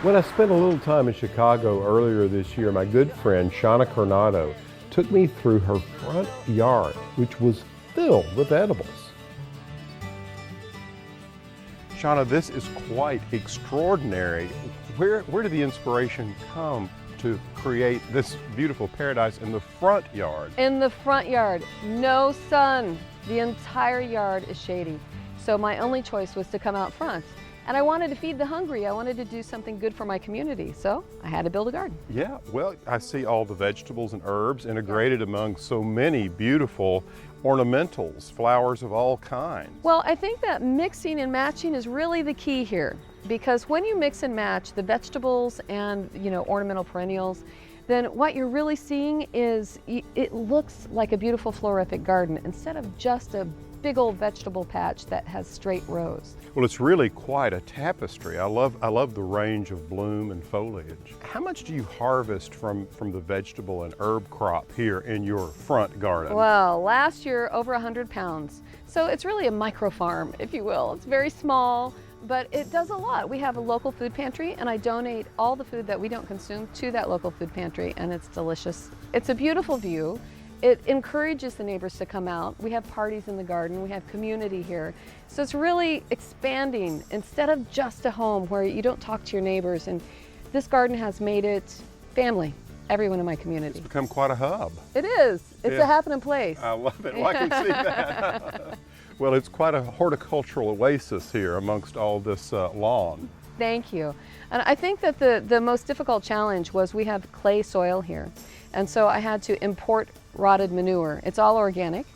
When I spent a little time in Chicago earlier this year, my good friend Shawna Coronado took me through her front yard, which was filled with edibles. Shawna, this is quite extraordinary. Where did the inspiration come to create this beautiful paradise in the front yard? In the front yard, no sun. The entire yard is shady. So my only choice was to come out front. And I wanted to feed the hungry. I wanted to do something good for my community. So I had to build a garden. Yeah, well, I see all the vegetables and herbs integrated among so many beautiful ornamentals, flowers of all kinds. Well, I think that mixing and matching is really the key here, because when you mix and match the vegetables and, ornamental perennials, then what you're really seeing is it looks like a beautiful florific garden instead of just a big old vegetable patch that has straight rows. Well, it's really quite a tapestry. I love the range of bloom and foliage. How much do you harvest from the vegetable and herb crop here in your front garden? Well, last year over 100 pounds. So it's really a micro farm, if you will. It's very small, but it does a lot. We have a local food pantry, and I donate all the food that we don't consume to that local food pantry, and it's delicious. It's a beautiful view. It encourages the neighbors to come out. We have parties in the garden. We have community here. So it's really expanding instead of just a home where you don't talk to your neighbors. And this garden has made it family, everyone in my community. It's become quite a hub. It is. It's a happening place. I love it. Well, I can see that. Well, it's quite a horticultural oasis here amongst all this lawn. Thank you. And I think that the most difficult challenge was we have clay soil here. And so I had to import rotted manure. It's all organic.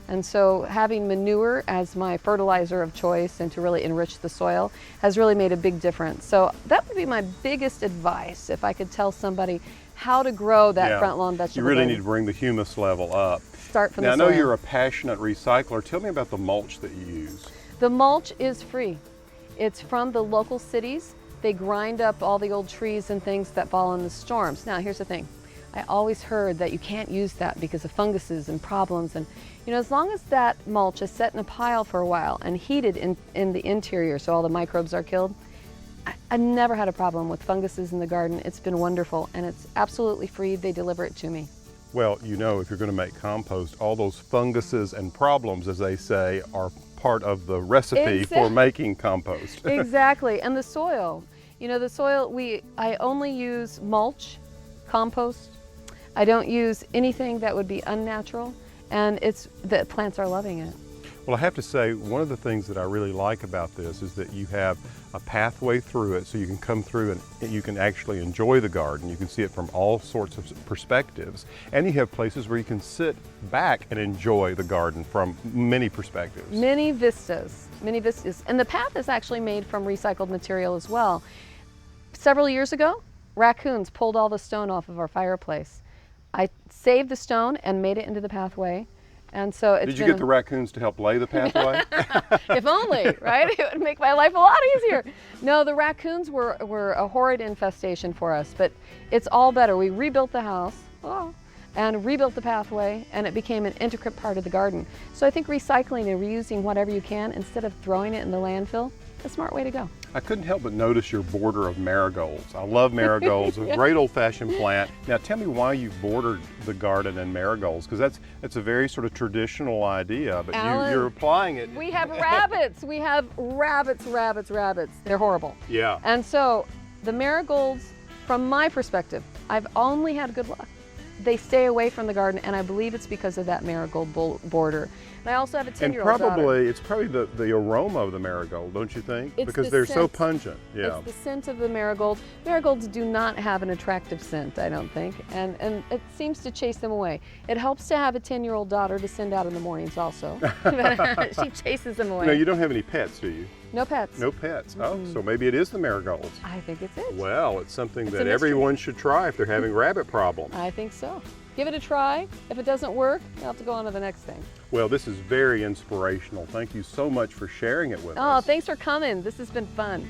And so having manure as my fertilizer of choice and to really enrich the soil has really made a big difference. So that would be my biggest advice if I could tell somebody how to grow that front lawn vegetable You really garden. need to bring the humus level up. Start from now, the soil. I know you're a passionate recycler. Tell me about the mulch that you use. The mulch is free. It's from the local cities. They grind up all the old trees and things that fall in the storms. Now, here's the thing. I always heard that you can't use that because of funguses and problems. And, as long as that mulch is set in a pile for a while and heated in the interior so all the microbes are killed, I never had a problem with funguses in the garden. It's been wonderful, and it's absolutely free. They deliver it to me. Well, if you're going to make compost, all those funguses and problems, as they say, are part of the recipe for making compost. Exactly. And the soil. The soil, I only use mulch, compost. I don't use anything that would be unnatural, and the plants are loving it. Well, I have to say, one of the things that I really like about this is that you have a pathway through it, so you can come through and you can actually enjoy the garden. You can see it from all sorts of perspectives, and you have places where you can sit back and enjoy the garden from many perspectives. Many vistas, and the path is actually made from recycled material as well. Several years ago, raccoons pulled all the stone off of our fireplace. I saved the stone and made it into the pathway. And so Did you get the raccoons to help lay the pathway? If only, right? It would make my life a lot easier. No, the raccoons were a horrid infestation for us, but it's all better. We rebuilt the house and rebuilt the pathway, and it became an intricate part of the garden. So I think recycling and reusing whatever you can instead of throwing it in the landfill, a smart way to go. I couldn't help but notice your border of marigolds. I love marigolds, a great old-fashioned plant. Now tell me why you bordered the garden in marigolds, because that's a very sort of traditional idea, but Alan, you're applying it. We have rabbits. We have rabbits. They're horrible. Yeah. And so the marigolds, from my perspective, I've only had good luck. They stay away from the garden, and I believe it's because of that marigold border. And I also have a 10-year-old daughter. It's probably the aroma of the marigold, don't you think? It's because the they're so scent. pungent. Yeah. It's the scent of the marigold. Marigolds do not have an attractive scent, I don't think, and it seems to chase them away. It helps to have a 10-year-old daughter to send out in the mornings also. She chases them away. No, you don't have any pets, do you? No pets. No pets. Oh, so maybe it is the marigolds. I think it's it. Well, it's something It's that a mystery. everyone should try if they're having rabbit problems. I think so. Give it a try. If it doesn't work, you'll have to go on to the next thing. Well, this is very inspirational. Thank you so much for sharing it with us. Oh, thanks for coming. This has been fun.